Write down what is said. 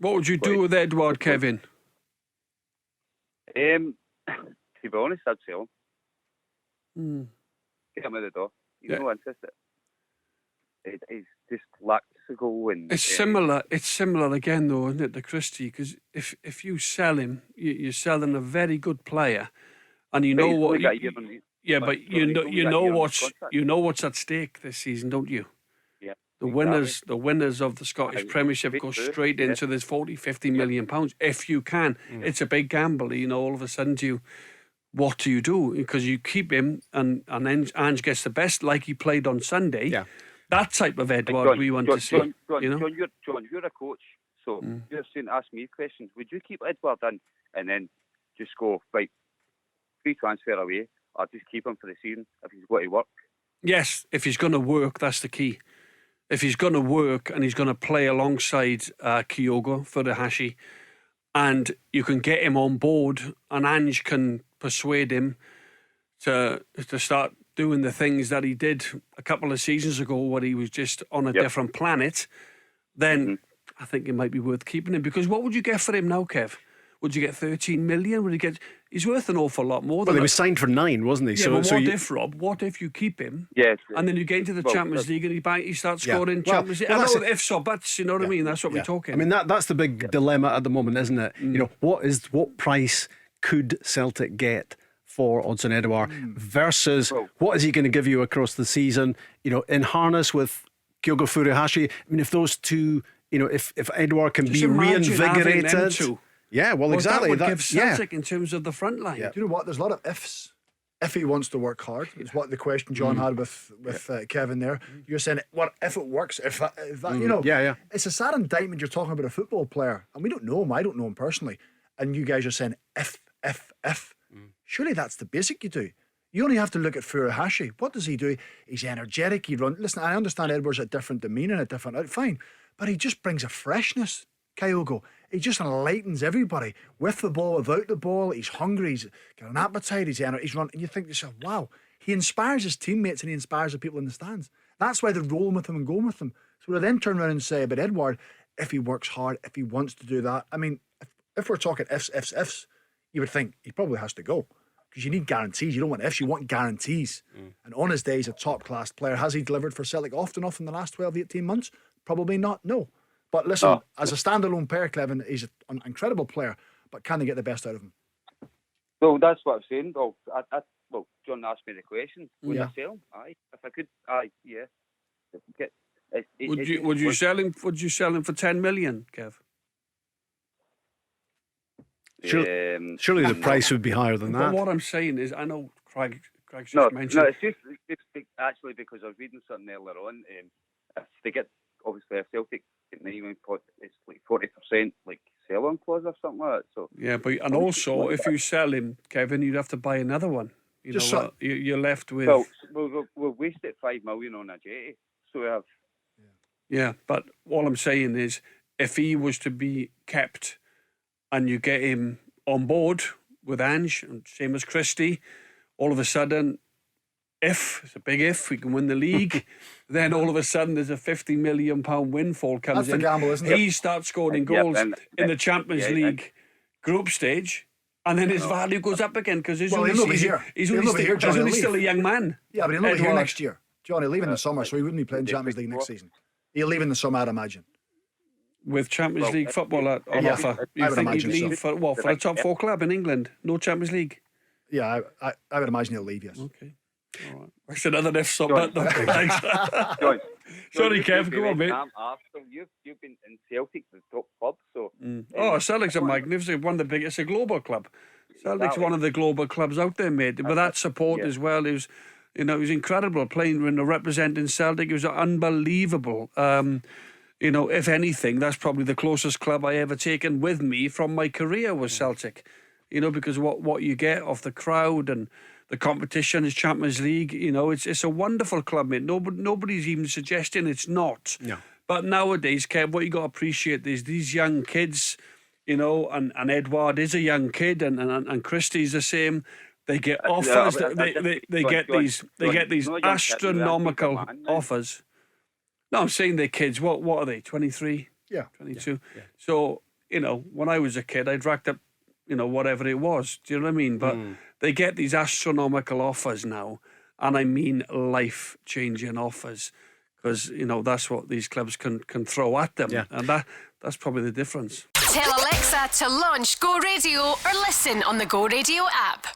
What would you do with Edouard, Kevin? To be honest, I'd sell him. Hmm. Get him out the door. He's no interest. He's just lacks a goal. And It's similar. It's similar again, though, isn't it, to Christie? Because if you sell him, you're selling a very good player, and you know what. But you know what's at stake this season, don't you? Yeah. The winners of the Scottish Premiership go straight into this 40-50 million pounds if you can. It's a big gamble, all of a sudden what do you do? Because you keep him and Ange gets the best like he played on Sunday. Yeah. That type of Edouard we want to see. John, you're a coach, so you're saying ask me questions. Would you keep Edouard in and then just go, right, free transfer away, or just keep him for the season if he's got to work? Yes, if he's going to work, that's the key. If he's going to work and he's going to play alongside Kyogo Furuhashi, and you can get him on board, and Ange can persuade him to start doing the things that he did a couple of seasons ago where he was just on a different planet, then I think it might be worth keeping him. Because what would you get for him now, Kev? Would you get 13 million? Would you get? He's worth an awful lot more. Well, he was signed for 9, wasn't he? Yeah, but what if you keep him? Yes. And then you get into the Champions League and he starts scoring Champions League. I know ifs or buts, you know what I mean? That's what we're talking. I mean, that's the big dilemma at the moment, isn't it? What price could Celtic get for Odsonne Edouard versus what is he going to give you across the season? In harness with Kyogo Furuhashi. I mean, if those two, if Edouard can be reinvigorated. Yeah, well, exactly. That would give Celtic in terms of the front line. Do you know what? There's a lot of ifs. If he wants to work hard, is what the question John had with Kevin there. You're saying, what if it works? If that it's a sad indictment. You're talking about a football player, and we don't know him. I don't know him personally, and you guys are saying if. Surely that's the basic you do. You only have to look at Furuhashi. What does he do? He's energetic. He runs. Listen, I understand Edward's a different demeanour, fine, but he just brings a freshness. Kyogo, he just enlightens everybody with the ball, without the ball. He's hungry, he's got an appetite, he's running, and you think to yourself, wow, he inspires his teammates and he inspires the people in the stands. That's why they're rolling with him and going with him. So we then turn around and say about Edouard, if he works hard, if he wants to do that, I mean, if we're talking ifs, you would think he probably has to go, because you need guarantees. You don't want ifs, you want guarantees. And on his day, he's a top class player. Has he delivered for Celtic often enough in the last 12, 18 months? Probably not, no. But listen, as a standalone player, Clevin, he's an incredible player, but can they get the best out of him? Well, that's what I'm saying. John asked me the question. Would I sell him? Aye. If I could, yeah. Would you sell him? Would you sell him for 10 million, Kev? Surely the price would be higher than that. But what I'm saying is, I know Craig's just mentioned. No, it's just actually because I was reading something earlier on. If they get, obviously, if Celtic get 9 points, it's like 40% like sell-on clause or something like that. So yeah, and also if you sell him, Kevin, you'd have to buy another one. You're left with. Well, we've wasted 5 million on a jetty, so we have. Yeah, but all I'm saying is, if he was to be kept, and you get him on board with Ange, and same as Christie, all of a sudden, it's a big if, we can win the league, then all of a sudden there's a £50 million windfall comes in. That's the gamble, isn't it? He starts scoring goals in the Champions League group stage, and then his value goes up again because he's only still a young man. Yeah, but he'll not be here next year. John, he'll leave in the summer, so he wouldn't be playing Champions League next season. He'll leave in the summer, I'd image. With Champions League football on offer, you think he'd leave for a top 4 club in England? No Champions League? Yeah, I would imagine he'll leave, yes. Okay. All right. That's another if so, but thanks. Sorry, Kev, go on, mate. You've been in Celtic, the top club, so. Celtic's a magnificent, one of the biggest, a global club. Celtic's one of the global clubs out there, mate. With that support as well, he was incredible playing and representing Celtic. It was unbelievable. If anything, that's probably the closest club I ever taken with me from my career was Celtic. Because what you get off the crowd and the competition is Champions League. It's a wonderful club, mate. Nobody's even suggesting it's not. No. But nowadays, Kev, what you got to appreciate is these young kids, and Edouard is a young kid, and Christie's the same. They get offers. They get these astronomical offers. No, I'm saying they're kids. What are they? 23? Yeah. 22. Yeah. So when I was a kid, I'd racked up, whatever it was. Do you know what I mean? But they get these astronomical offers now, and I mean life-changing offers, because that's what these clubs can throw at them, and that's probably the difference. Tell Alexa to launch Go Radio or listen on the Go Radio app.